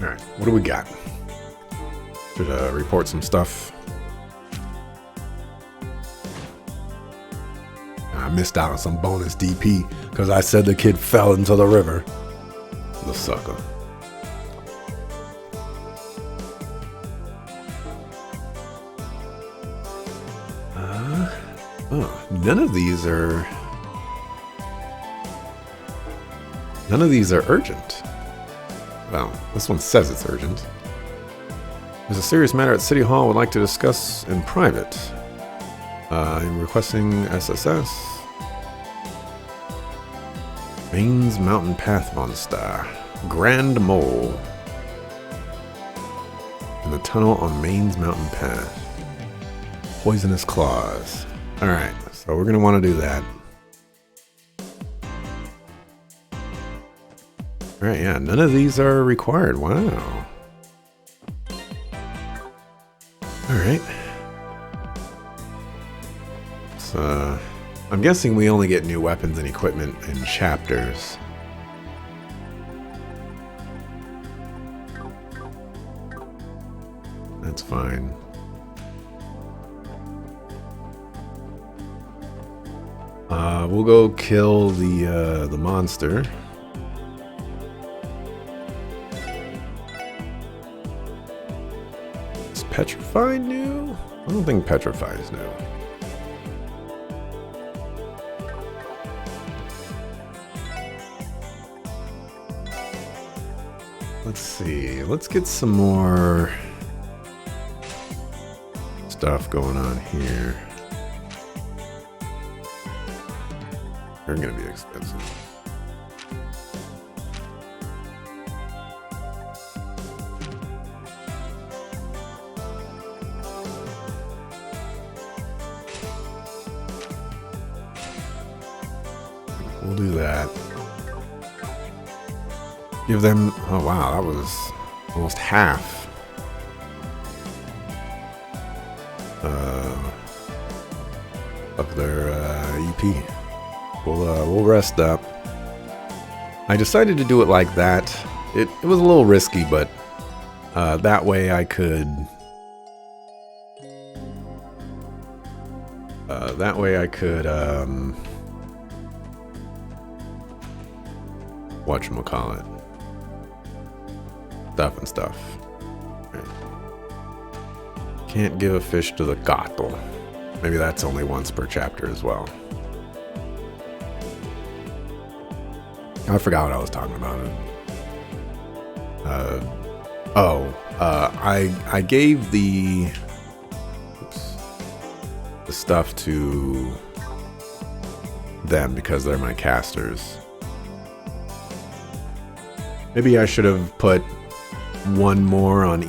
Alright, what do we got? Should report some stuff. I missed out on some bonus DP because I said the kid fell into the river. The sucker. None of these are urgent. Well, this one says it's urgent. There's a serious matter at City Hall would like to discuss in private. I'm requesting SSS. Mains Mountain Path Monster. Grand Mole. In the tunnel on Mains Mountain Path. Poisonous Claws. Alright, so we're going to want to do that. Alright, yeah, none of these are required. Wow. Alright. So, I'm guessing we only get new weapons and equipment in chapters. That's fine. We'll go kill the monster. Is Petrify new? I don't think Petrify is new. Let's see. Let's get some more stuff going on here. They're gonna be expensive. We'll do that. Give them, oh wow, that was almost half. Of their EP. We'll rest up. I decided to do it like that. It was a little risky, but that way I could. Whatchamacallit. Stuff and stuff. Right. Can't give a fish to the gato. Maybe that's only once per chapter as well. I forgot what I was talking about. I gave the stuff to them because they're my casters. Maybe I should have put one more on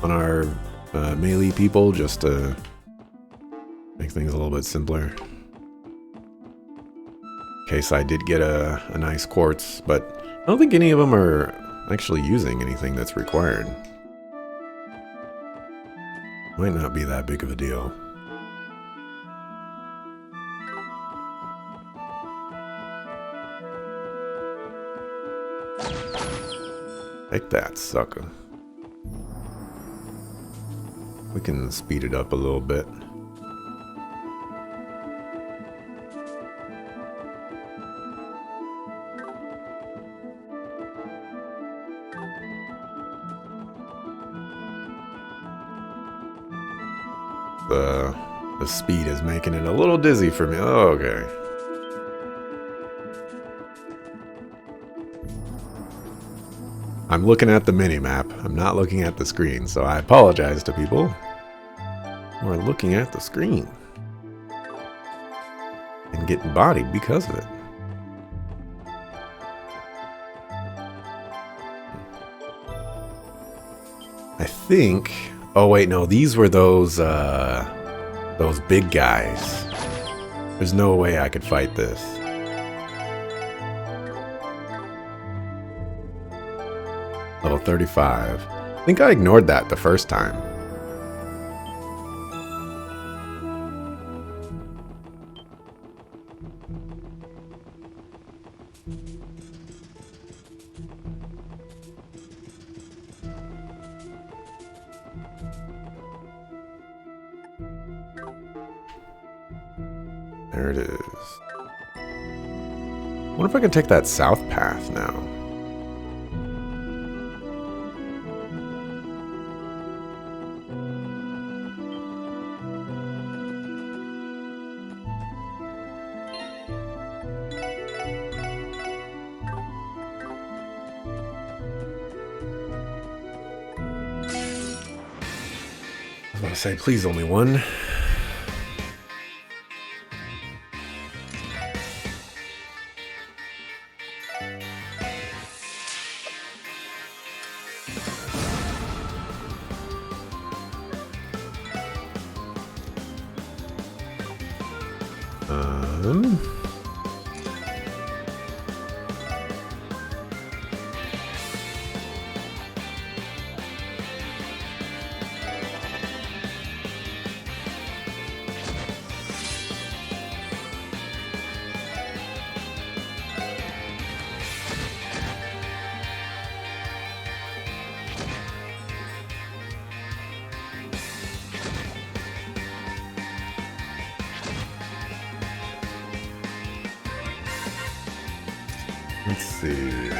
our melee people just to make things a little bit simpler. In case I did get a nice quartz, but I don't think any of them are actually using anything that's required. Might not be that big of a deal. Take that, sucker. We can speed it up a little bit. The speed is making it a little dizzy for me. Oh, okay. I'm looking at the mini-map. I'm not looking at the screen, so I apologize to people who are looking at the screen and getting bodied because of it. I think... Oh wait, no, these were those big guys. There's no way I could fight this. Level 35. I think I ignored that the first time. There it is. What if I can take that south path now? I was going to say, please only one. Let's see.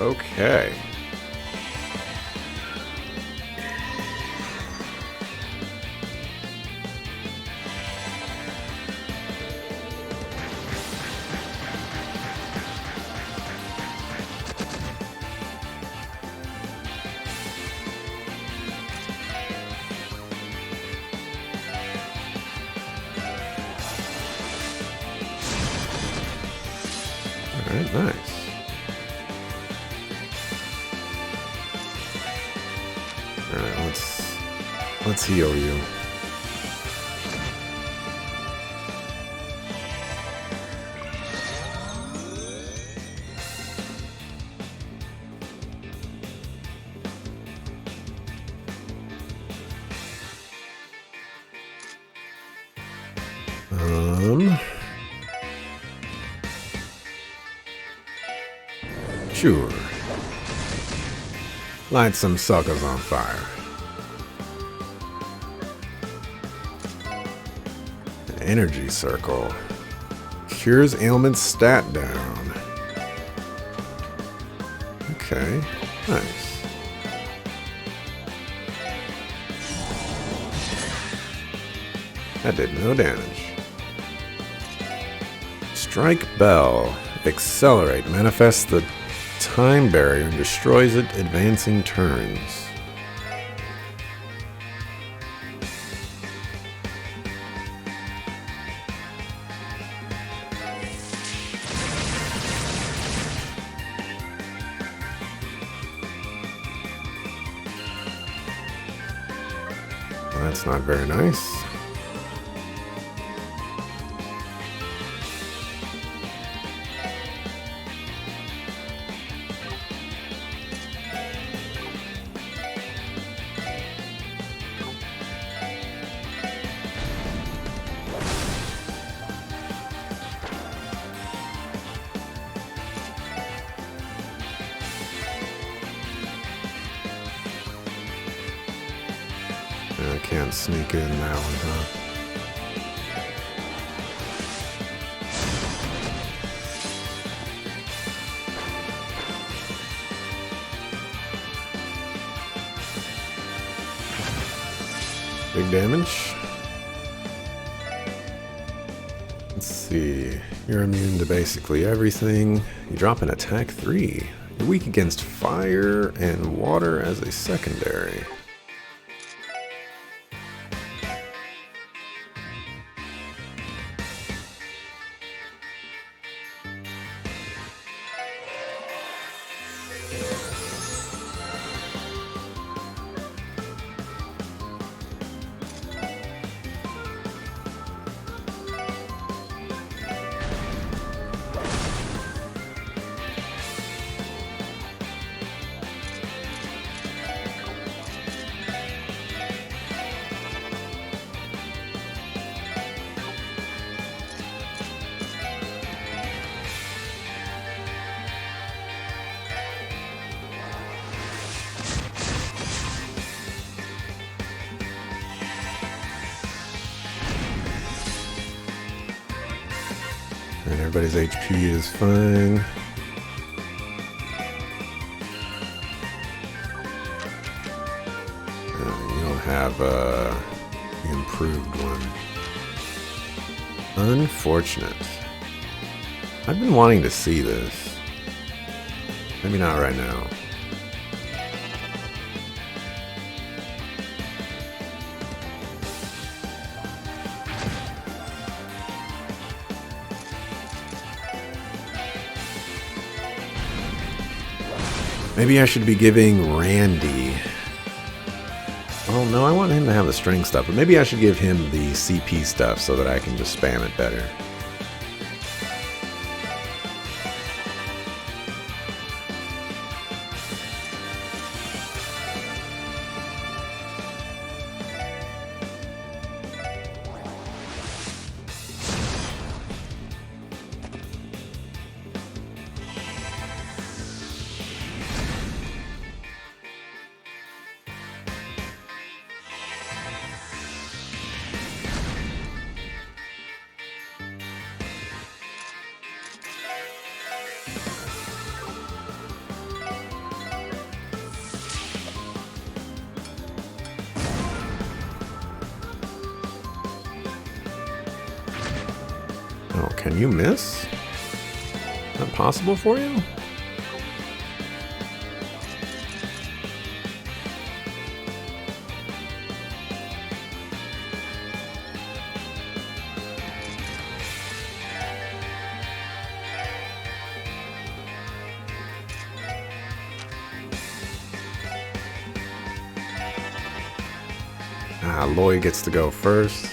Okay. All right, nice. All right, let's heal you. Sure. Light some suckers on fire. An energy circle. Cures ailments stat down. Okay, nice. That did no damage. Strike Bell. Accelerate. Manifests the time barrier and destroys it advancing turns. That's not very nice. I can't sneak in that one, huh? Big damage. Let's see. You're immune to basically everything. You drop an attack 3. You're weak against fire and water as a secondary. And everybody's HP is fine. You don't have the improved one. Unfortunate. I've been wanting to see this. Maybe not right now. Maybe I should be giving Randy... Oh, no, I want him to have the string stuff, but maybe I should give him the CP stuff so that I can just spam it better. Oh, can you miss? Is that possible for you? Lloyd gets to go first.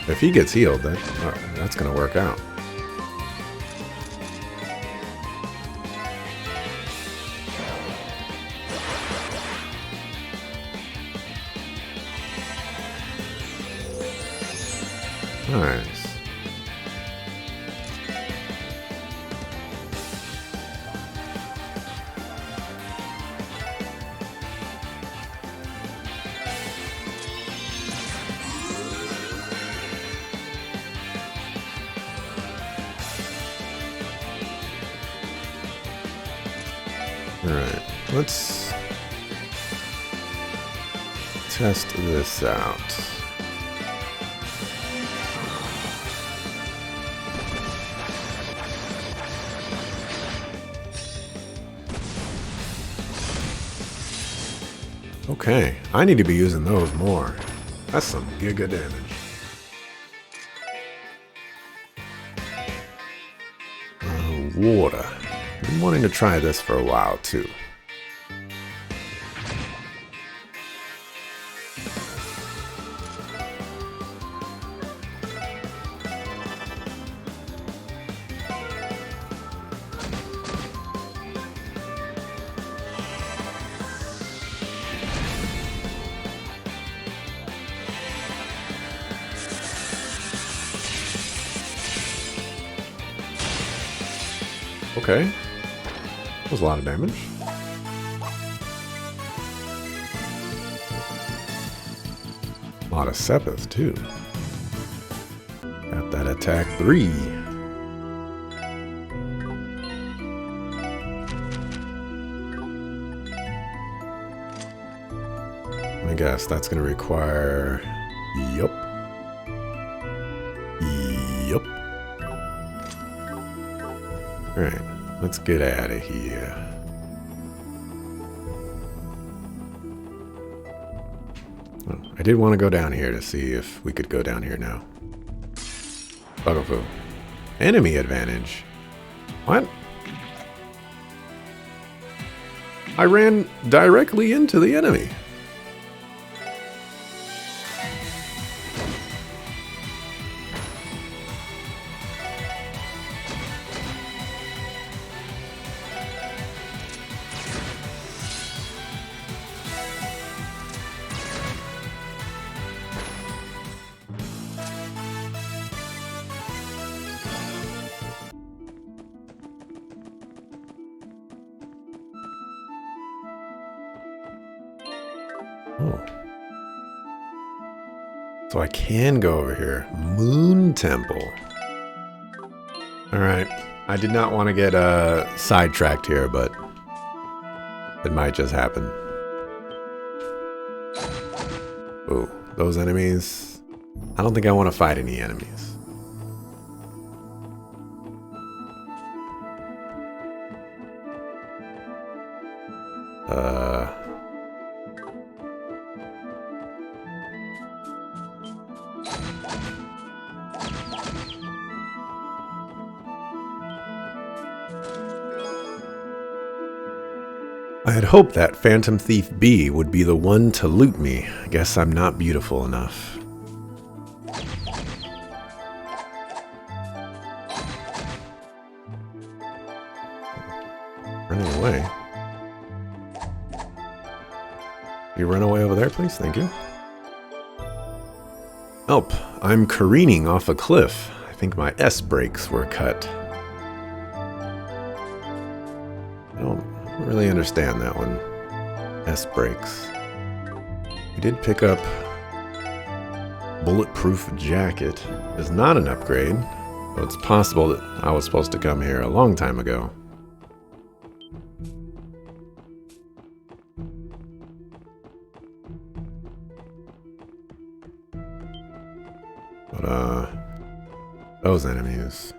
If he gets healed, that's going to work out. Nice. Alright, let's test this out. Okay, I need to be using those more. That's some giga damage. Water. I've been wanting to try this for a while too. Okay. That was a lot of damage. A lot of Sepith, too. Got that attack 3. I guess that's going to require... Yup. Yup. Alright, let's get out of here. Oh, I did want to go down here to see if we could go down here now. Bugafoo. Enemy advantage? What? I ran directly into the enemy. Oh. So I can go over here. Moon Temple. Alright. I did not want to get sidetracked here, but it might just happen. Oh, those enemies. I don't think I want to fight any enemies. I had hoped that Phantom Thief B would be the one to loot me. I guess I'm not beautiful enough. Running away. You run away over there, please? Thank you. Help! I'm careening off a cliff. I think my S brakes were cut. I don't really understand that one. S brakes. We did pick up bulletproof jacket. It's not an upgrade, but it's possible that I was supposed to come here a long time ago. But those enemies.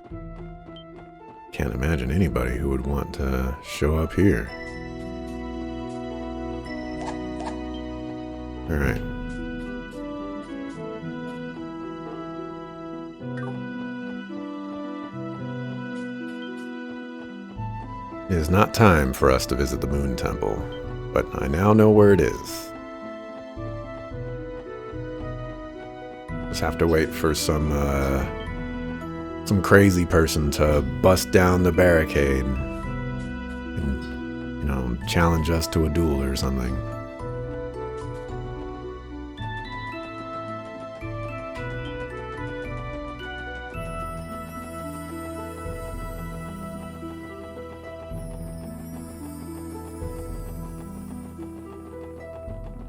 Can't imagine anybody who would want to show up here. Alright. It is not time for us to visit the Moon Temple, but I now know where it is. Just have to wait for some crazy person to bust down the barricade and, you know, challenge us to a duel or something.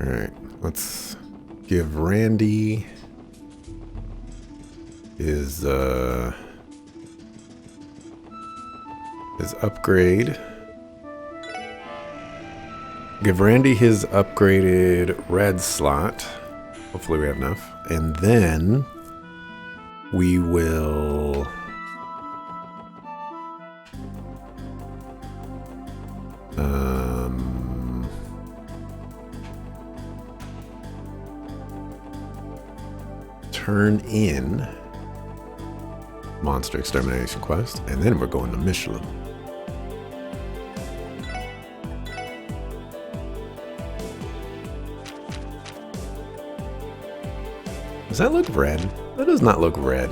Alright, let's give Randy his upgrade. Give Randy his upgraded red slot. Hopefully we have enough. And then we will turn in Monster Extermination Quest, and then we're going to Michelin. Does that look red? That does not look red.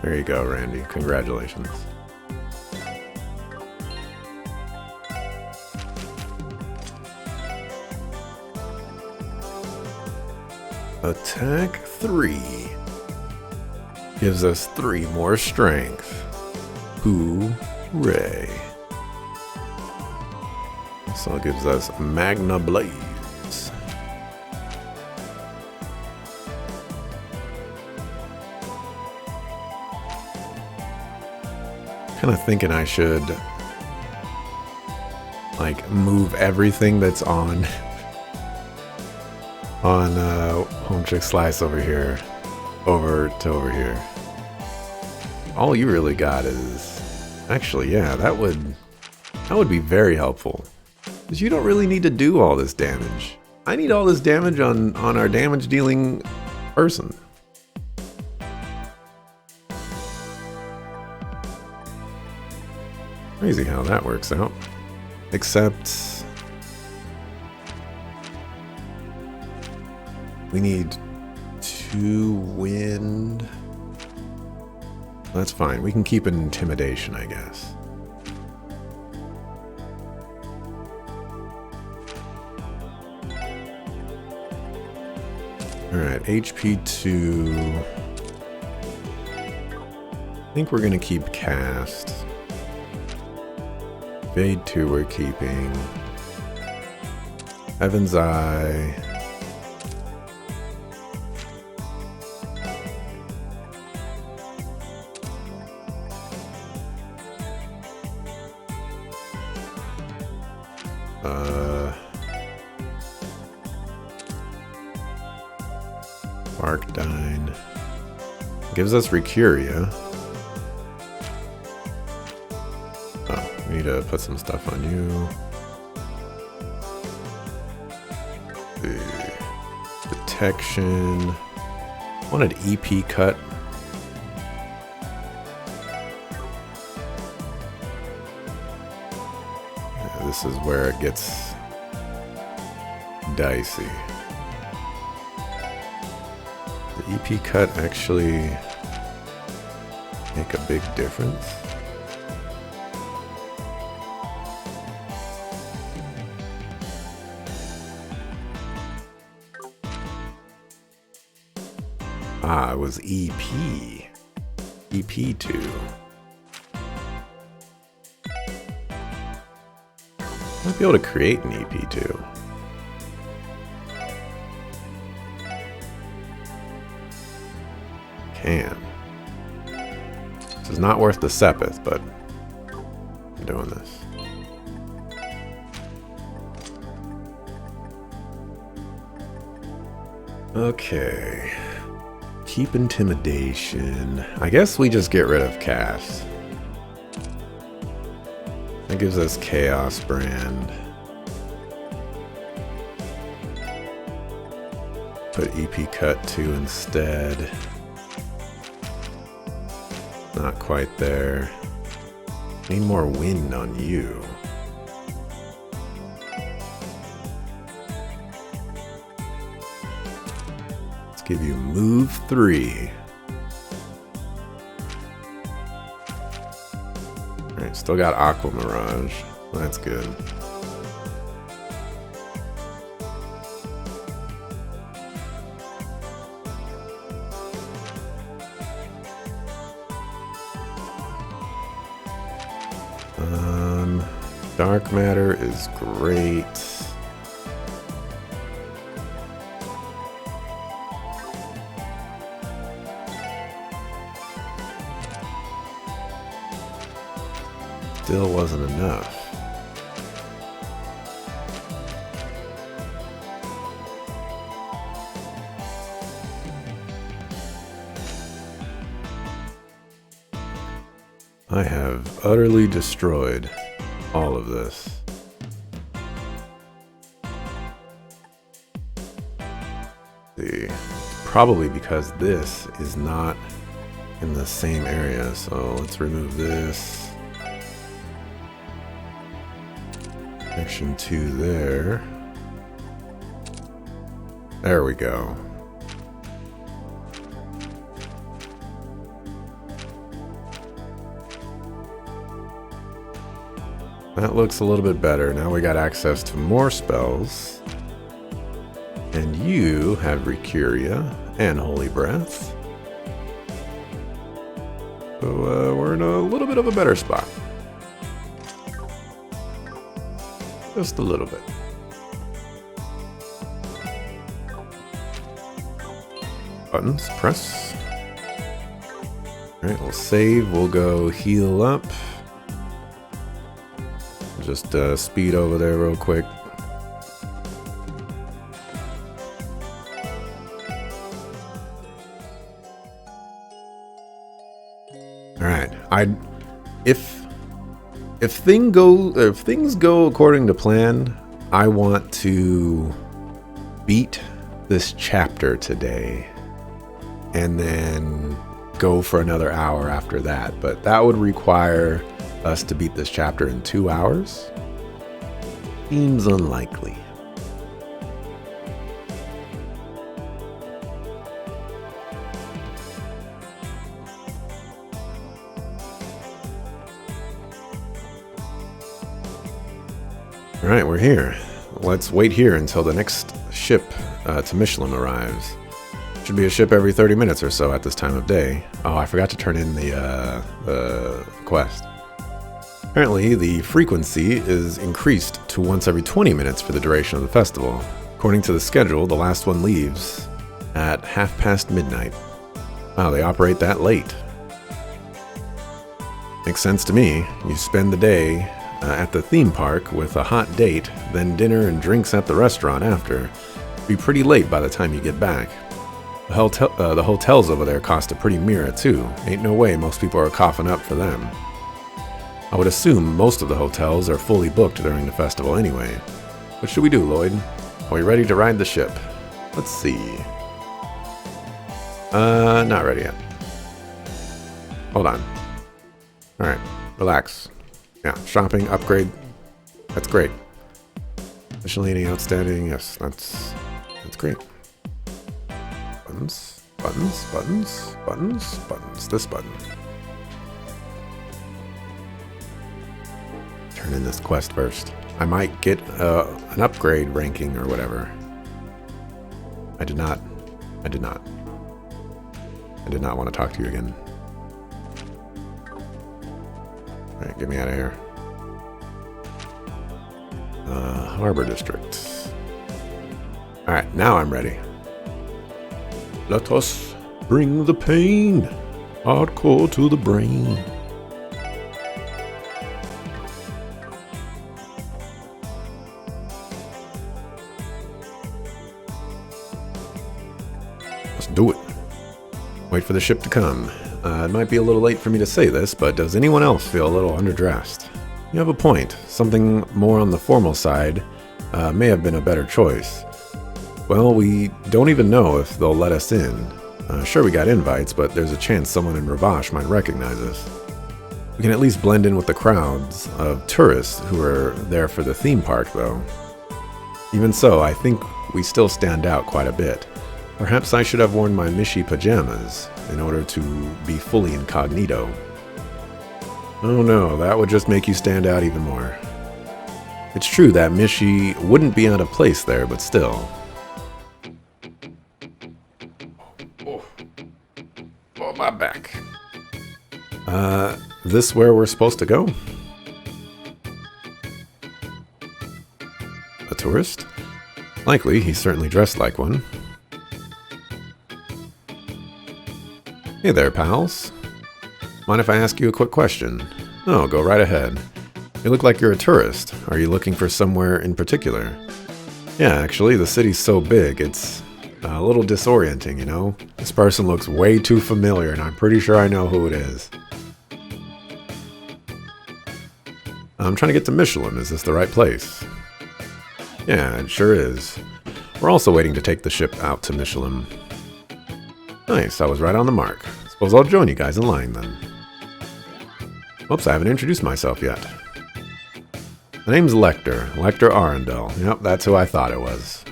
There you go, Randy. Congratulations. Attack 3 gives us 3 more strength. Hooray. So it gives us Magna Blaze. Kind of thinking I should like move everything that's on Home Chick Slice over here over to over here. All you really got is actually, yeah, that would be very helpful, because you don't really need to do all this damage. I need all this damage on our damage dealing person. Crazy how that works out. Except we need 2 wind. That's fine. We can keep an intimidation, I guess. Alright, HP2. I think we're gonna keep cast. Fade 2 we're keeping. Heaven's Eye. Arcdyne. Gives us Recuria. Oh, we need to put some stuff on you. Detection. Wanted EP cut. Yeah, this is where it gets dicey. The EP cut actually make a big difference. Ah, it was EP. EP2. Might be able to create an EP2. Can. This is not worth the Sepith, but I'm doing this. Okay. Keep Intimidation. I guess we just get rid of Cast. That gives us Chaos Brand. Put EP Cut 2 instead. Not quite there. Need more wind on you. Let's give you move 3. Alright, still got Aqua Mirage. That's good. Dark Matter is great. Still wasn't enough. I have utterly destroyed all of this. See, probably because this is not in the same area, so let's remove this. Connection 2 there. There we go. That looks a little bit better. Now we got access to more spells. And you have Recuria and Holy Breath. So we're in a little bit of a better spot. Just a little bit. Buttons, press. Alright, we'll save. We'll go heal up. Just speed over there real quick. All right, if things go according to plan, I want to beat this chapter today, and then go for another hour after that. But that would require us to beat this chapter in 2 hours. Seems unlikely. Alright, we're here. Let's wait here until the next ship to Mishlam arrives. Should be a ship every 30 minutes or so at this time of day. Oh, I forgot to turn in the quest. Apparently, the frequency is increased to once every 20 minutes for the duration of the festival. According to the schedule, the last one leaves at midnight. Wow, they operate that late. Makes sense to me. You spend the day at the theme park with a hot date, then dinner and drinks at the restaurant after. Be pretty late by the time you get back. The hotels over there cost a pretty mirror too. Ain't no way most people are coughing up for them. I would assume most of the hotels are fully booked during the festival anyway. What should we do, Lloyd? Are we ready to ride the ship? Let's see. Not ready yet. Hold on. Alright, relax. Yeah, shopping, upgrade. That's great. Miscellany outstanding. Yes, that's great. Buttons, buttons, buttons, buttons, buttons. This button. Turn in this quest first. I might get an upgrade ranking or whatever. I did not want to talk to you again. Alright, get me out of here. Harbor District. Alright, now I'm ready. Let us bring the pain hardcore to the brain. Let's do it. Wait for the ship to come. It might be a little late for me to say this, but does anyone else feel a little underdressed? You have a point. Something more on the formal side may have been a better choice. Well, we don't even know if they'll let us in. Sure, we got invites, but there's a chance someone in Ravache might recognize us. We can at least blend in with the crowds of tourists who are there for the theme park, though. Even so, I think we still stand out quite a bit. Perhaps I should have worn my Mishi pajamas in order to be fully incognito. Oh no, that would just make you stand out even more. It's true that Mishi wouldn't be out of place there, but still. Oh, my back. This where we're supposed to go? A tourist? Likely, he's certainly dressed like one. Hey there, pals. Mind if I ask you a quick question? Oh, go right ahead. You look like you're a tourist. Are you looking for somewhere in particular? Yeah, actually, the city's so big, it's a little disorienting, you know? This person looks way too familiar, and I'm pretty sure I know who it is. I'm trying to get to Michelin. Is this the right place? Yeah, it sure is. We're also waiting to take the ship out to Michelin. Nice, I was right on the mark. Suppose I'll join you guys in line then. Oops, I haven't introduced myself yet. The name's Lecter Arundel. Yep, that's who I thought it was.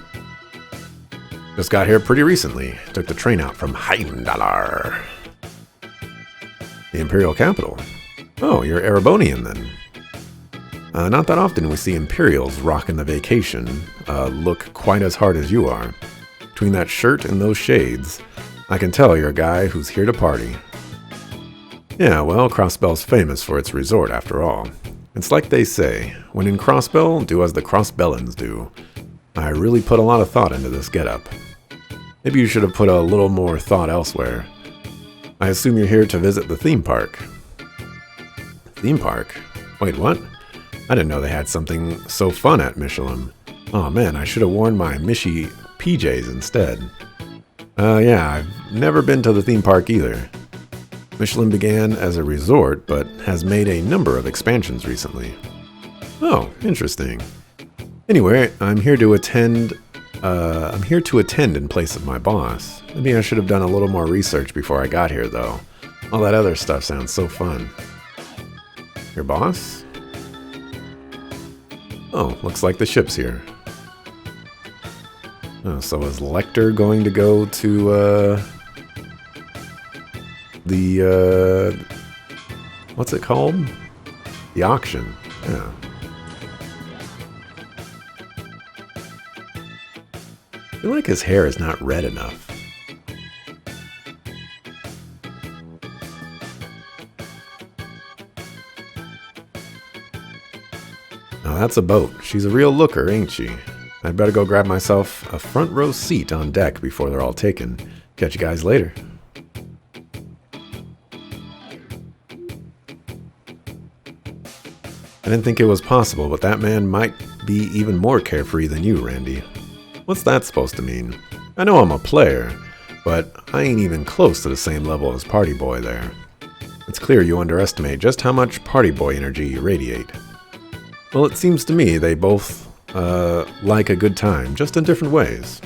Just got here pretty recently. Took the train out from Heimdallar, the Imperial capital. Oh, you're Erebonian then. Not that often we see Imperials rocking the vacation look quite as hard as you are. Between that shirt and those shades, I can tell you're a guy who's here to party. Yeah, well, Crossbell's famous for its resort after all. It's like they say, when in Crossbell, do as the Crossbellans do. I really put a lot of thought into this getup. Maybe you should have put a little more thought elsewhere. I assume you're here to visit the theme park. Theme park? Wait, what? I didn't know they had something so fun at Michelin. Oh man, I should have worn my Mishi PJs instead. Yeah, I've never been to the theme park either. Michelin began as a resort, but has made a number of expansions recently. Oh, interesting. Anyway, I'm here to attend in place of my boss. Maybe I should have done a little more research before I got here, though. All that other stuff sounds so fun. Your boss? Oh, looks like the ship's here. Oh, so is Lecter going to go to, what's it called? The auction. Yeah. I feel like his hair is not red enough. Now that's a boat. She's a real looker, ain't she? I'd better go grab myself a front row seat on deck before they're all taken. Catch you guys later. I didn't think it was possible, but that man might be even more carefree than you, Randy. What's that supposed to mean? I know I'm a player, but I ain't even close to the same level as Party Boy there. It's clear you underestimate just how much Party Boy energy you radiate. Well, it seems to me they both like a good time, just in different ways.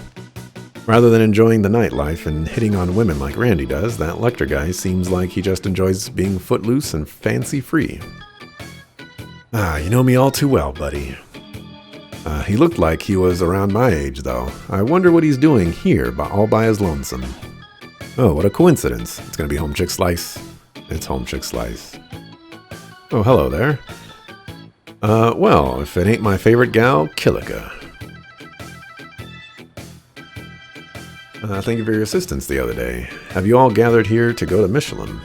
Rather than enjoying the nightlife and hitting on women like Randy does, that Lecter guy seems like he just enjoys being footloose and fancy-free. Ah, you know me all too well, buddy. He looked like he was around my age, though. I wonder what he's doing here, all by his lonesome. Oh, what a coincidence. It's gonna be Home Chick Slice. It's Home Chick Slice. Oh, hello there. Well, if it ain't my favorite gal, Kilika. Thank you for your assistance the other day. Have you all gathered here to go to Michelin?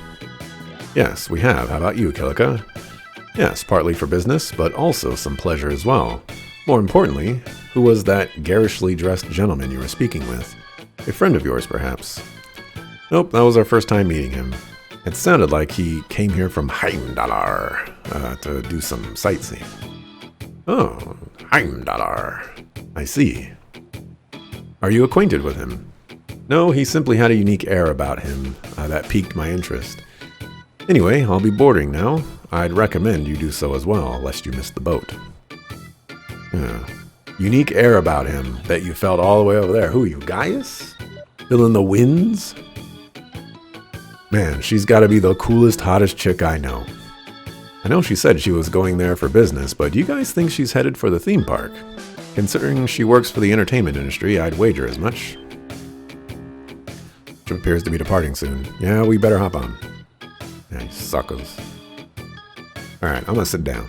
Yes, we have. How about you, Kilika? Yes, partly for business, but also some pleasure as well. More importantly, who was that garishly dressed gentleman you were speaking with? A friend of yours, perhaps? Nope, that was our first time meeting him. It sounded like he came here from Heimdallar to do some sightseeing. Oh, Heimdallar. I see. Are you acquainted with him? No, he simply had a unique air about him that piqued my interest. Anyway, I'll be boarding now. I'd recommend you do so as well, lest you miss the boat. Unique air about him that you felt all the way over there. Who are you, Gaius? Feeling the winds? Man, she's got to be the coolest, hottest chick I know. I know she said she was going there for business, but do you guys think she's headed for the theme park? Considering she works for the entertainment industry, I'd wager as much. She appears to be departing soon. Yeah, we better hop on. Yeah, you suckers. Alright, I'm gonna sit down.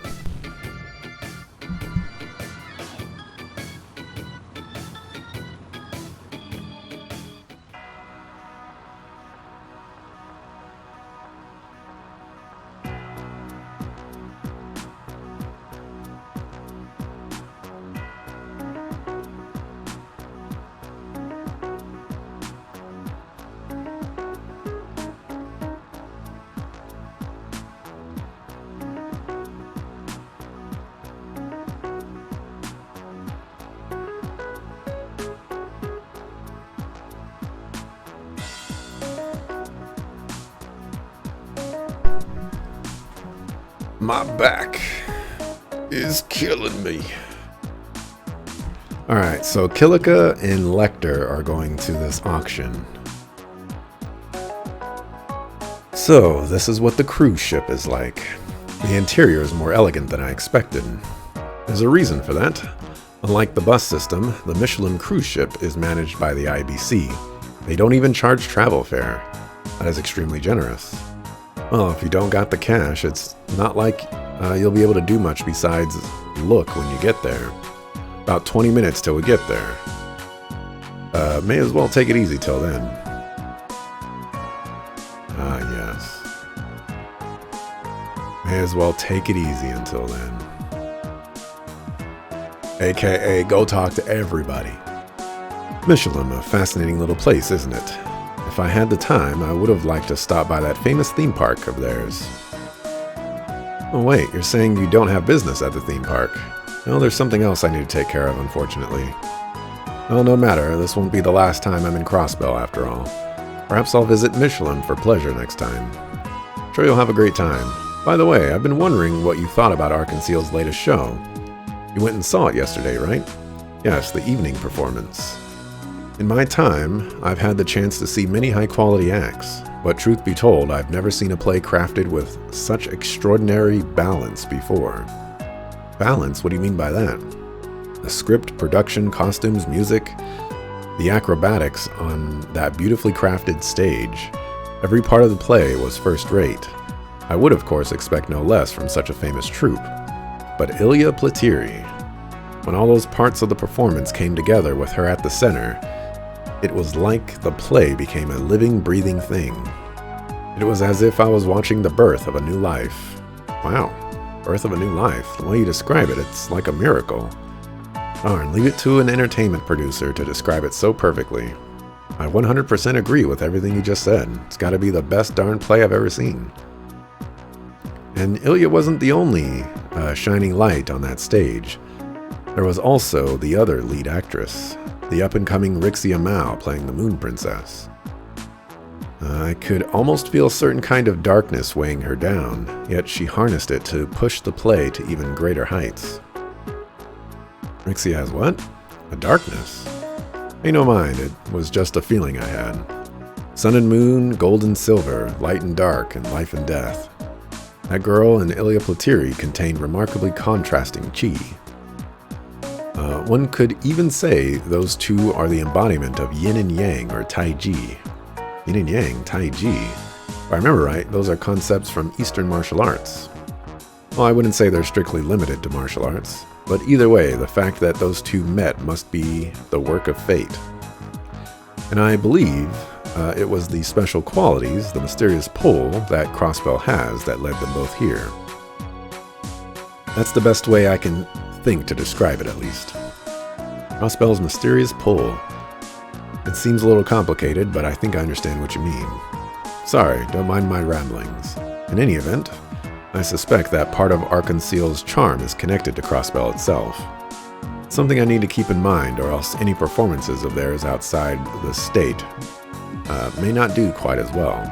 My back is killing me. Alright, so Kilika and Lecter are going to this auction. So, this is what the cruise ship is like. The interior is more elegant than I expected. There's a reason for that. Unlike the bus system, the Michelin cruise ship is managed by the IBC. They don't even charge travel fare. That is extremely generous. Well, if you don't got the cash, it's not like you'll be able to do much besides look when you get there. About 20 minutes till we get there. May as well take it easy till then. Ah, yes. May as well take it easy until then. AKA, go talk to everybody. Michelin, a fascinating little place, isn't it? If I had the time, I would have liked to stop by that famous theme park of theirs. Oh wait, you're saying you don't have business at the theme park? No, there's something else I need to take care of, unfortunately. Well, no matter, this won't be the last time I'm in Crossbell after all. Perhaps I'll visit Michelin for pleasure next time. Sure you'll have a great time. By the way, I've been wondering what you thought about Arkansas's latest show. You went and saw it yesterday, right? Yes, the evening performance. In my time, I've had the chance to see many high-quality acts, but truth be told, I've never seen a play crafted with such extraordinary balance before. Balance? What do you mean by that? The script, production, costumes, music, the acrobatics on that beautifully crafted stage. Every part of the play was first-rate. I would, of course, expect no less from such a famous troupe. But Ilya Platiri, when all those parts of the performance came together with her at the center, it was like the play became a living, breathing thing. It was as if I was watching the birth of a new life. Wow. birth of a new life. The way you describe it, it's like a miracle. Darn, leave it to an entertainment producer to describe it so perfectly. I 100% agree with everything you just said. It's gotta be the best darn play I've ever seen. And Ilya wasn't the only shining light on that stage. There was also the other lead actress, the up-and-coming Rixia Mao playing the Moon Princess. I could almost feel a certain kind of darkness weighing her down, yet she harnessed it to push the play to even greater heights. Rixia has what? A darkness? Pay no mind, it was just a feeling I had. Sun and moon, gold and silver, light and dark, and life and death. That girl and Ilya Platiri contained remarkably contrasting chi. One could even say those two are the embodiment of yin and yang, or tai chi. Yin and yang, tai chi. If I remember right, those are concepts from Eastern martial arts. Well, I wouldn't say they're strictly limited to martial arts, but either way, the fact that those two met must be the work of fate. And I believe it was the special qualities, the mysterious pull that Crossbell has that led them both here. That's the best way I can think to describe it, at least. Crossbell's mysterious pull. It seems a little complicated, but I think I understand what you mean. Sorry, don't mind my ramblings. In any event, I suspect that part of Arconseal's charm is connected to Crossbell itself. It's something I need to keep in mind, or else any performances of theirs outside the state may not do quite as well.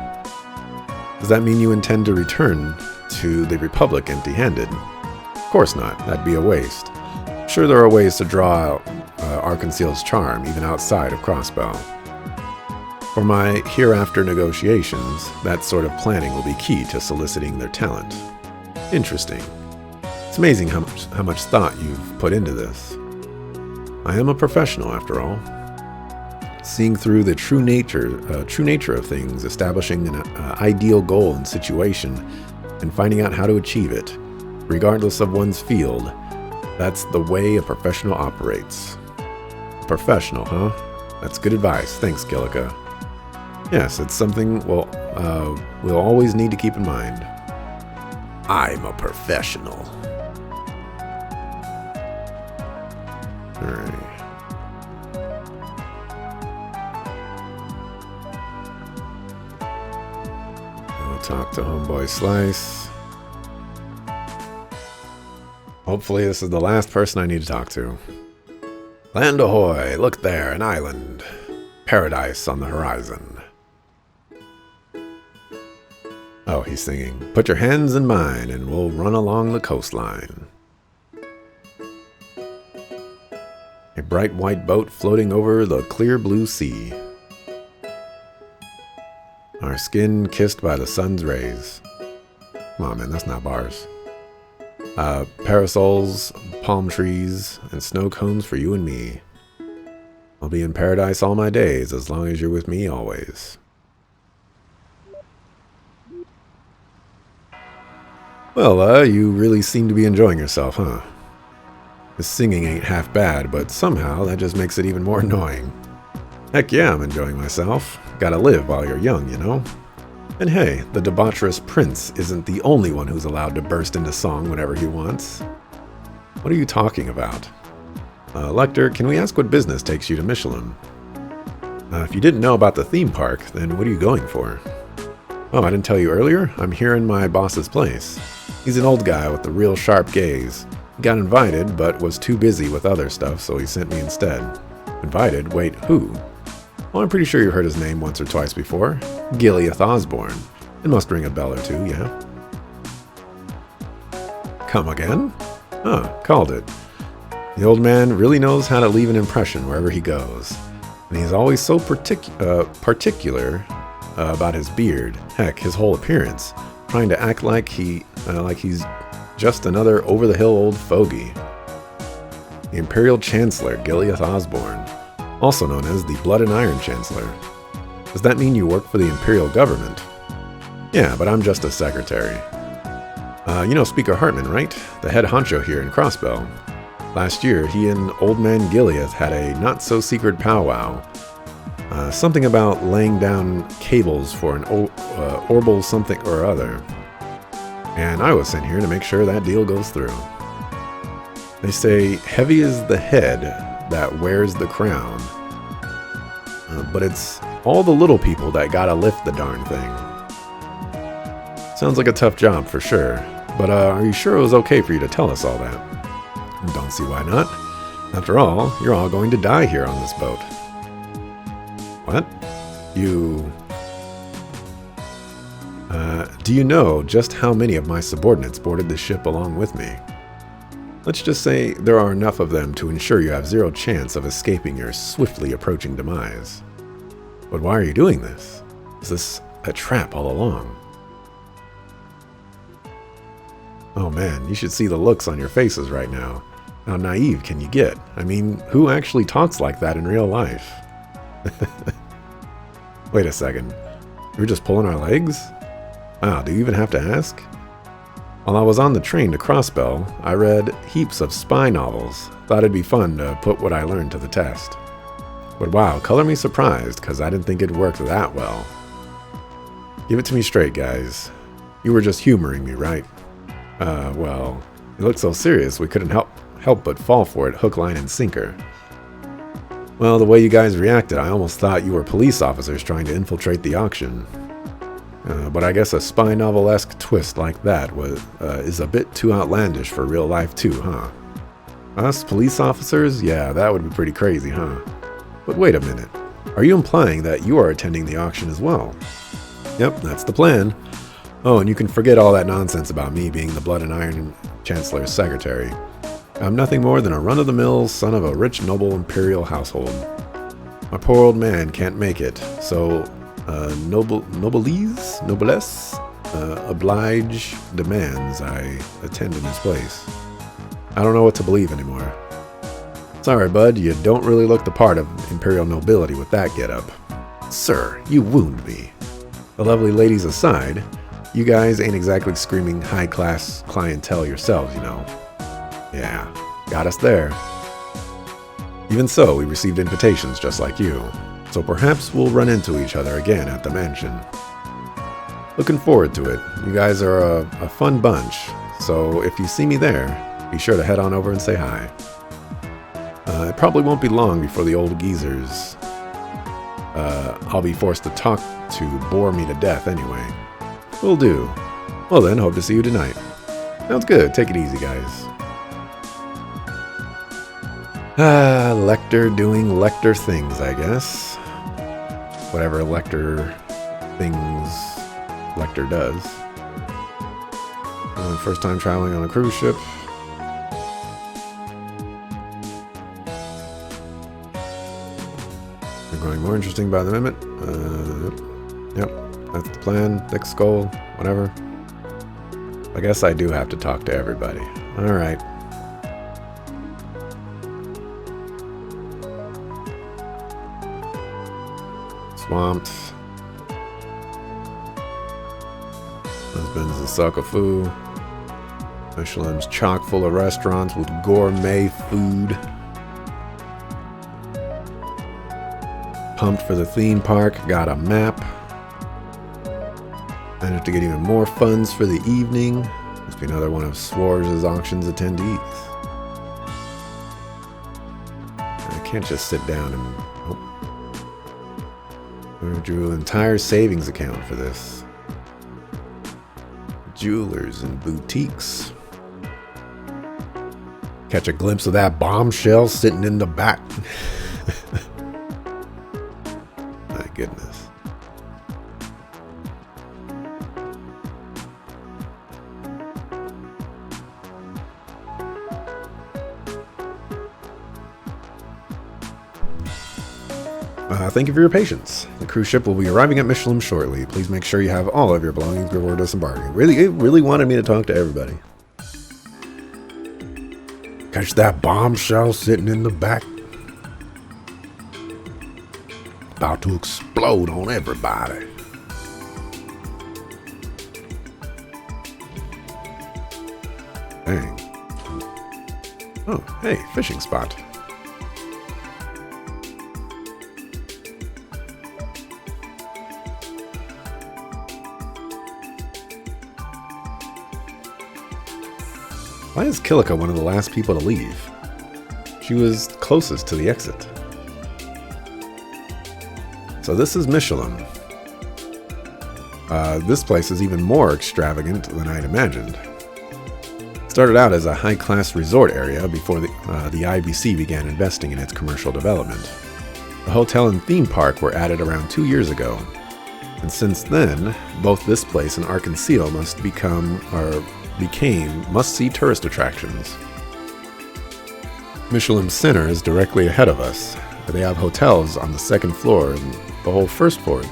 Does that mean you intend to return to the Republic empty-handed? Of course not, that'd be a waste. Sure, there are ways to draw out Arconseal's charm, even outside of Crossbell. For my hereafter negotiations, that sort of planning will be key to soliciting their talent. Interesting. It's amazing how much thought you've put into this. I am a professional, after all. Seeing through the true nature of things, establishing an ideal goal and situation, and finding out how to achieve it, regardless of one's field, that's the way a professional operates. Professional, huh? That's good advice. Thanks, Gillica. Yes, it's something we'll always need to keep in mind. I'm a professional. Alright. I'll talk to Homeboy Slice. Hopefully this is the last person I need to talk to. Land ahoy! Look there, an island. Paradise on the horizon. Oh, he's singing. Put your hands in mine and we'll run along the coastline. A bright white boat floating over the clear blue sea. Our skin kissed by the sun's rays. Come on, man, that's not bars. Parasols, palm trees, and snow cones for you and me. I'll be in paradise all my days as long as you're with me always. Well, you really seem to be enjoying yourself, huh? This singing ain't half bad, but somehow that just makes it even more annoying. Heck yeah, I'm enjoying myself. Gotta live while you're young, you know? And hey, the debaucherous prince isn't the only one who's allowed to burst into song whenever he wants. What are you talking about? Lecter, can we ask what business takes you to Michelin? If you didn't know about the theme park, then what are you going for? Oh, I didn't tell you earlier? I'm here in my boss's place. He's an old guy with a real sharp gaze. He got invited, but was too busy with other stuff, so he sent me instead. Invited? Wait, who? Well, I'm pretty sure you heard his name once or twice before. Gileath Osborne. It must ring a bell or two, yeah? Come again? Called it. The old man really knows how to leave an impression wherever he goes. And he's always so particular about his beard. Heck, his whole appearance. Trying to act like he's just another over-the-hill old fogey. The Imperial Chancellor, Gileath Osborne. Also known as the Blood and Iron Chancellor. Does that mean you work for the Imperial government? Yeah, but I'm just a secretary. You know Speaker Hartman, right? The head honcho here in Crossbell. Last year, he and Old Man Gileath had a not-so-secret powwow. Something about laying down cables for an Orbal something or other. And I was sent here to make sure that deal goes through. They say heavy is the head that wears the crown. But it's all the little people that gotta lift the darn thing. Sounds like a tough job for sure. But are you sure it was okay for you to tell us all that? Don't see why not. After all, you're all going to die here on this boat. What? You... do you know just how many of my subordinates boarded the ship along with me? Let's just say there are enough of them to ensure you have zero chance of escaping your swiftly approaching demise. But why are you doing this? Is this a trap all along? Oh man, you should see the looks on your faces right now. How naive can you get? I mean, who actually talks like that in real life? Wait a second. You're just pulling our legs? Wow, do you even have to ask? While I was on the train to Crossbell, I read heaps of spy novels. Thought it'd be fun to put what I learned to the test. But wow, color me surprised, because I didn't think it worked that well. Give it to me straight, guys. You were just humoring me, right? Well, you looked so serious we couldn't help but fall for it hook, line, and sinker. Well, the way you guys reacted, I almost thought you were police officers trying to infiltrate the auction. But I guess a spy novel-esque twist like that is a bit too outlandish for real life too, huh? Us, police officers? Yeah, that would be pretty crazy, huh? But wait a minute. Are you implying that you are attending the auction as well? Yep, that's the plan. Oh, and you can forget all that nonsense about me being the Blood and Iron Chancellor's secretary. I'm nothing more than a run-of-the-mill son of a rich noble imperial household. My poor old man can't make it, so noblesse, oblige demands I attend in his place. I don't know what to believe anymore. Sorry, bud, you don't really look the part of imperial nobility with that getup. Sir, you wound me. The lovely ladies aside, you guys ain't exactly screaming high-class clientele yourselves, you know. Yeah, got us there. Even so, we received invitations just like you. So perhaps we'll run into each other again at the mansion. Looking forward to it. You guys are a fun bunch, so if you see me there, be sure to head on over and say hi. It probably won't be long before the old geezers I'll be forced to talk to bore me to death anyway. Will do. Well then, hope to see you tonight. Sounds good. Take it easy, guys. Lecter doing Lecter things, I guess. Whatever Lecter things Lecter does. First time traveling on a cruise ship. They're growing more interesting by the minute. Yep, that's the plan. Thick skull, whatever. I guess I do have to talk to everybody. Alright. Swamped. Husband's a sucker foo. Michelin's chock full of restaurants with gourmet food. Pumped for the theme park. Got a map. Managed to get even more funds for the evening. Must be another one of Swarz's auction's attendees. I can't just sit down and... I drew an entire savings account for this. Jewelers and boutiques. Catch a glimpse of that bombshell sitting in the back. My goodness. Thank you for your patience. The cruise ship will be arriving at Michelin shortly. Please make sure you have all of your belongings before disembarking. It really wanted me to talk to everybody. Catch that bombshell sitting in the back. About to explode on everybody. Dang. Oh, hey, fishing spot. Why is Kilika one of the last people to leave? She was closest to the exit. So this is Michelin. This place is even more extravagant than I'd imagined. It started out as a high-class resort area before the IBC began investing in its commercial development. The hotel and theme park were added around 2 years ago. And since then, both this place and Arkansas became must-see tourist attractions. Michelin Center is directly ahead of us. They have hotels on the second floor and the whole first floor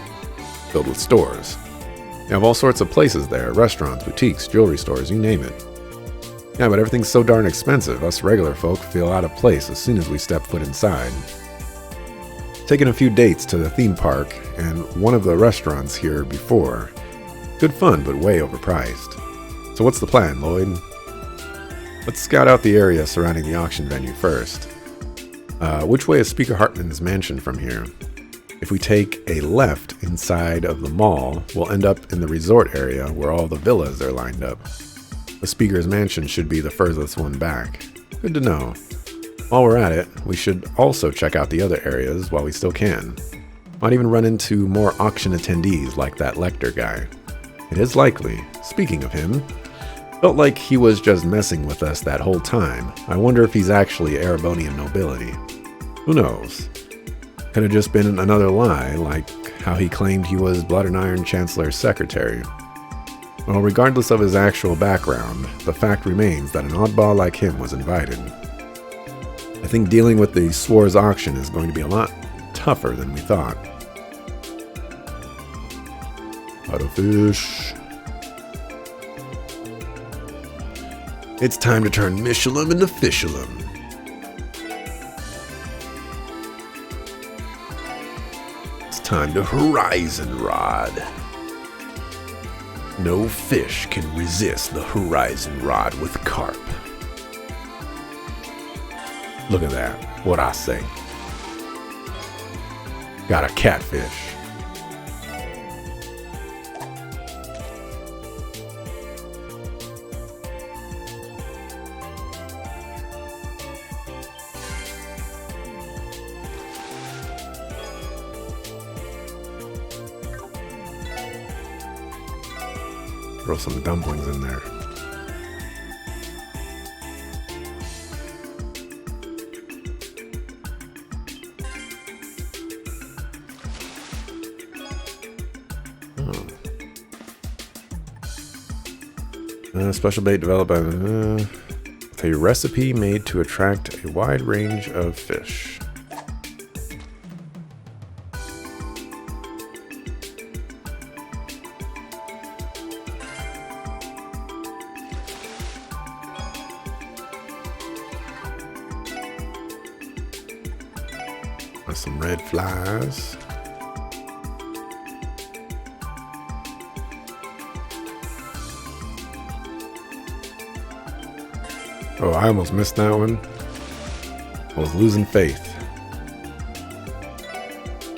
filled with stores. They have all sorts of places there, restaurants, boutiques, jewelry stores, you name it. Yeah, but everything's so darn expensive, us regular folk feel out of place as soon as we step foot inside. Taken a few dates to the theme park and one of the restaurants here before. Good fun, but way overpriced. So what's the plan, Lloyd? Let's scout out the area surrounding the auction venue first. Which way is Speaker Hartman's mansion from here? If we take a left inside of the mall, we'll end up in the resort area where all the villas are lined up. The Speaker's mansion should be the furthest one back. Good to know. While we're at it, we should also check out the other areas while we still can. Might even run into more auction attendees like that Lecter guy. It is likely, speaking of him, felt like he was just messing with us that whole time. I wonder if he's actually Erebonian nobility. Who knows? Could have just been another lie, like how he claimed he was Blood and Iron Chancellor's secretary. Well, regardless of his actual background, the fact remains that an oddball like him was invited. I think dealing with the Swords auction is going to be a lot tougher than we thought. Out of fish. It's time to turn Michelin into Fishelin. It's time to Horizon Rod. No fish can resist the Horizon Rod with carp. Look at that. What I say. Got a catfish. Throw some dumplings in there. Special bait developed by with a recipe made to attract a wide range of fish. Some red flies. Oh, I almost missed that one. I was losing faith.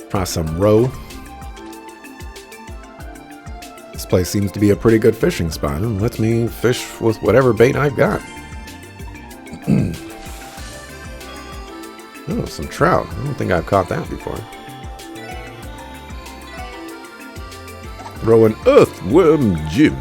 Try some roe. This place seems to be a pretty good fishing spot and lets me fish with whatever bait I've got. Oh, some trout. I don't think I've caught that before. Throw an earthworm Jim.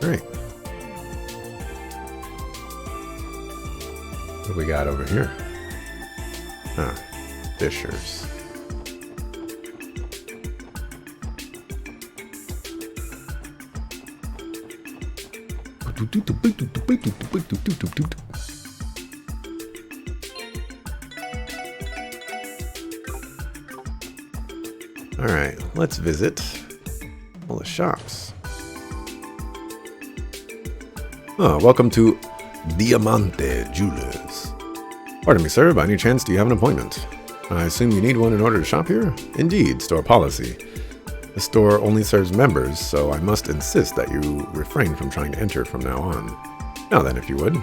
Alright. What do we got over here? Fishers. Alright, let's visit all the shops. Oh, welcome to Diamante Jewelers. Pardon me, sir, by any chance do you have an appointment? I assume you need one in order to shop here? Indeed, store policy. The store only serves members, so I must insist that you refrain from trying to enter from now on. Now then, if you would.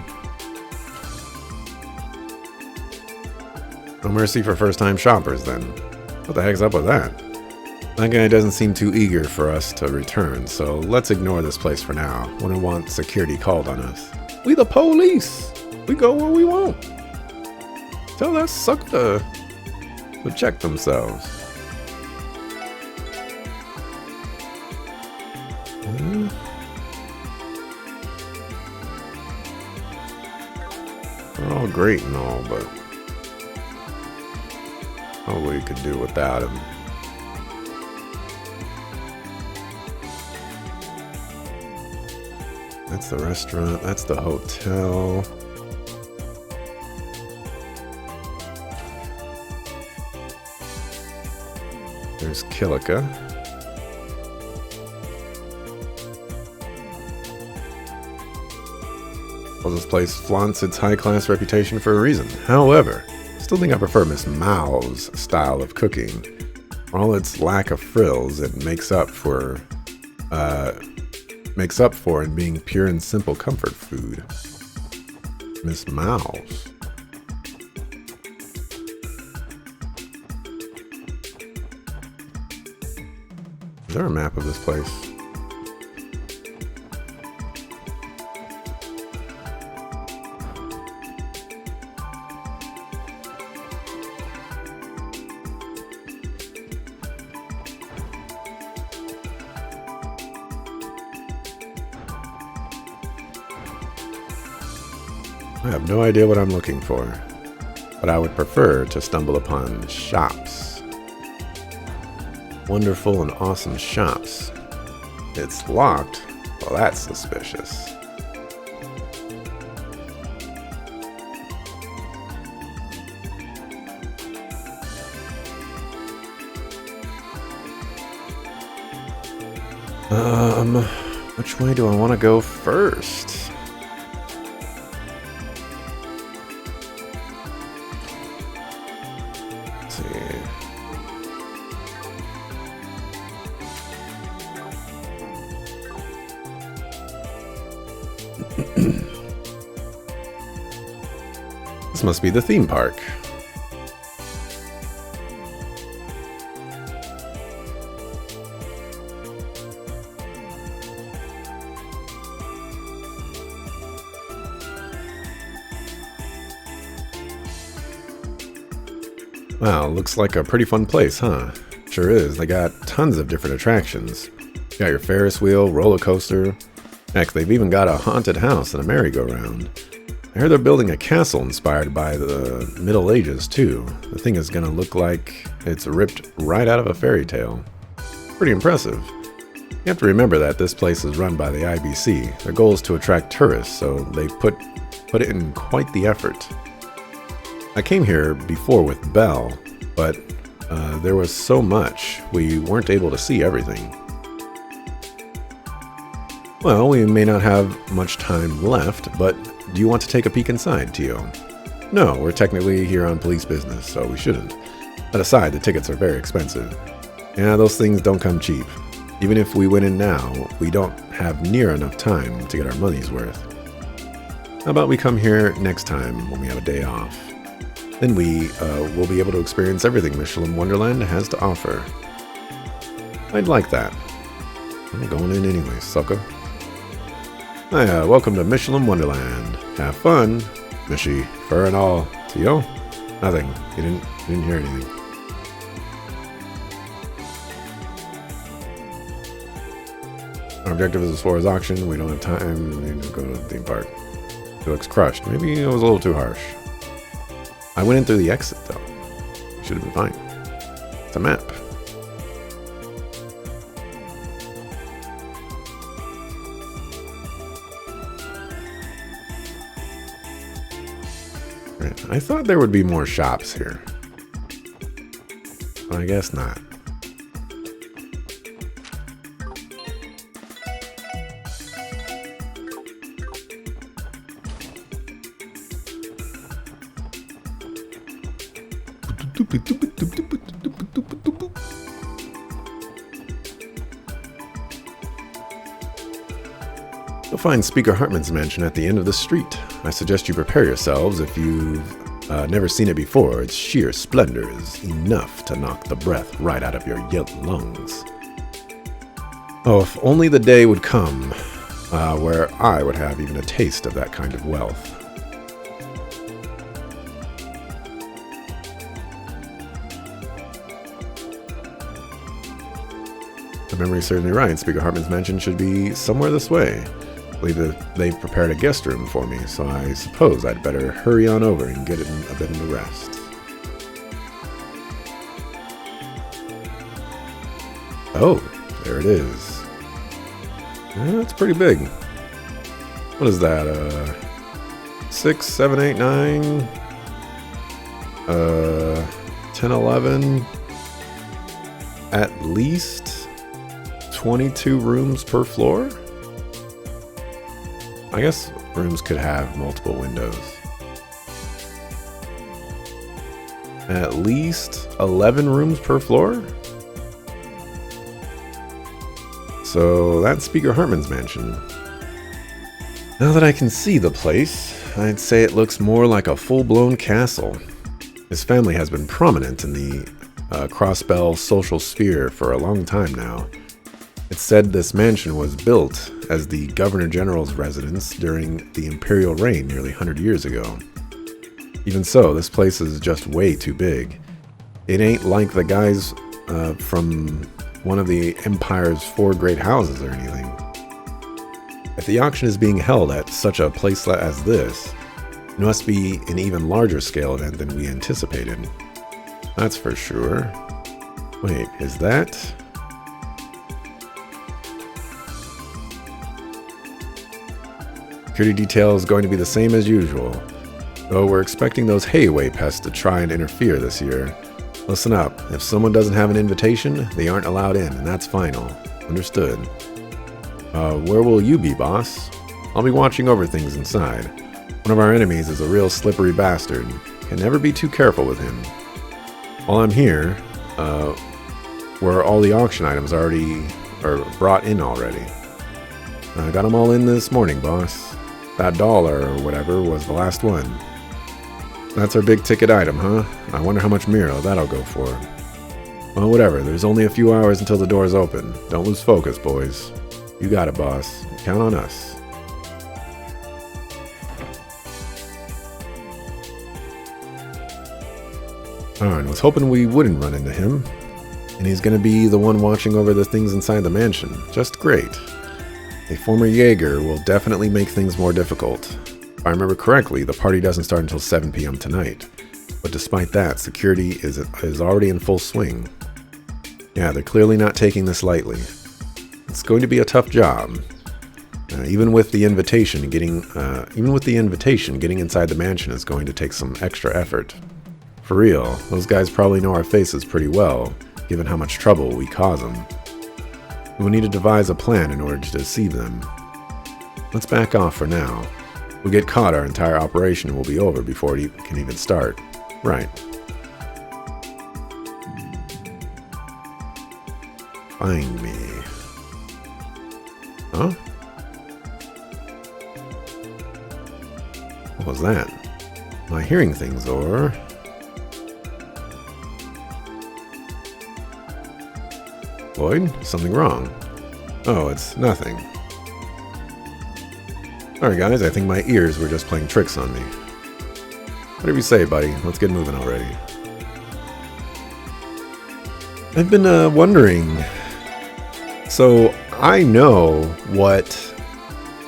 No mercy for first-time shoppers, then. What the heck's up with that? That guy doesn't seem too eager for us to return, so let's ignore this place for now. Wouldn't want security called on us. We the police! We go where we want. Tell that sucker to check themselves. They're all great and all, but probably could do without him. That's the restaurant. That's the hotel. There's Kilika. Well, this place flaunts its high-class reputation for a reason. However, I still think I prefer Miss Mao's style of cooking. For all its lack of frills, it makes up for in being pure and simple comfort food. Miss Mao's. Is there a map of this place? I have no idea what I'm looking for, but I would prefer to stumble upon shops. Wonderful and awesome shops. It's locked? Well, that's suspicious. Which way do I want to go first? Let's see. This must be the theme park. Wow, looks like a pretty fun place, huh? Sure is. They got tons of different attractions. You got your Ferris wheel, roller coaster. Heck, they've even got a haunted house and a merry-go-round. I heard they're building a castle inspired by the Middle Ages, too. The thing is gonna look like it's ripped right out of a fairy tale. Pretty impressive. You have to remember that this place is run by the IBC. Their goal is to attract tourists, so they put it in quite the effort. I came here before with Belle, but there was so much, we weren't able to see everything. Well, we may not have much time left, but do you want to take a peek inside, Tio? No, we're technically here on police business, so we shouldn't. That aside, the tickets are very expensive. Yeah, those things don't come cheap. Even if we went in now, we don't have near enough time to get our money's worth. How about we come here next time when we have a day off? Then we will be able to experience everything Michelin Wonderland has to offer. I'd like that. I'm going in anyway, sucker. Hiya, welcome to Michelin Wonderland. Have fun, Mishy, fur and all. Tio? Nothing. You didn't hear anything. Our objective is as far as auction. We don't have time. We need to go to the theme park. He looks crushed. Maybe it was a little too harsh. I went in through the exit, though. Should have been fine. It's a map. Right. I thought there would be more shops here. But I guess not. find Speaker Hartman's mansion at the end of the street. I suggest you prepare yourselves if you've never seen it before. Its sheer splendor is enough to knock the breath right out of your yellow lungs. Oh, if only the day would come where I would have even a taste of that kind of wealth. If memory serves me right, Speaker Hartman's mansion should be somewhere this way. I believe that they've prepared a guest room for me, so I suppose I'd better hurry on over and get a bit of rest. Oh, there it is. That's pretty big. What is that? 6, 7, 8, 9, 10, 11. At least 22 rooms per floor? I guess rooms could have multiple windows. At least 11 rooms per floor? So that's Speaker Hartman's mansion. Now that I can see the place, I'd say it looks more like a full-blown castle. His family has been prominent in the Crossbell social sphere for a long time now. It's said this mansion was built as the Governor General's residence during the Imperial reign nearly 100 years ago. Even so, this place is just way too big. It ain't like the guys from one of the Empire's 4 great houses or anything. If the auction is being held at such a place as this, it must be an even larger scale event than we anticipated. That's for sure. Wait, is that? Security detail is going to be the same as usual, though we're expecting those Hayway pests to try and interfere this year. Listen up, if someone doesn't have an invitation, they aren't allowed in, and that's final. Understood. Where will you be, boss? I'll be watching over things inside. One of our enemies is a real slippery bastard. Can never be too careful with him. While I'm here, were all the auction items brought in already? I got them all in this morning, boss. That dollar or whatever was the last one. That's our big ticket item, huh? I wonder how much Miro that'll go for. Well, whatever. There's only a few hours until the doors open. Don't lose focus, boys. You got it, boss. Count on us. Darn, was hoping we wouldn't run into him. And he's gonna be the one watching over the things inside the mansion. Just great. A former Jaeger will definitely make things more difficult. If I remember correctly, the party doesn't start until 7 p.m. tonight. But despite that, security is already in full swing. Yeah, they're clearly not taking this lightly. It's going to be a tough job. Even with the invitation, getting inside the mansion is going to take some extra effort. For real, those guys probably know our faces pretty well, given how much trouble we cause them. We will need to devise a plan in order to deceive them. Let's back off for now. If we get caught, our entire operation will be over before it can even start. Right. Find me. Huh? What was that? Am I hearing things, or? Lloyd? Something wrong? Oh, it's nothing. Alright guys, I think my ears were just playing tricks on me. Whatever you say, buddy. Let's get moving already. I've been wondering. So, I know what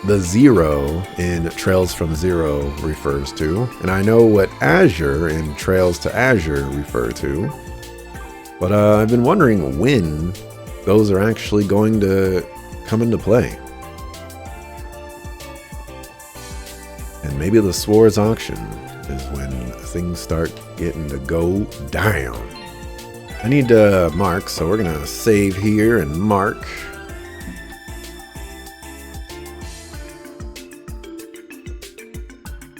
the Zero in Trails from Zero refers to, and I know what Azure in Trails to Azure refer to, but I've been wondering when those are actually going to come into play. And maybe the Swords auction is when things start getting to go down. I need to mark, so we're gonna save here and mark.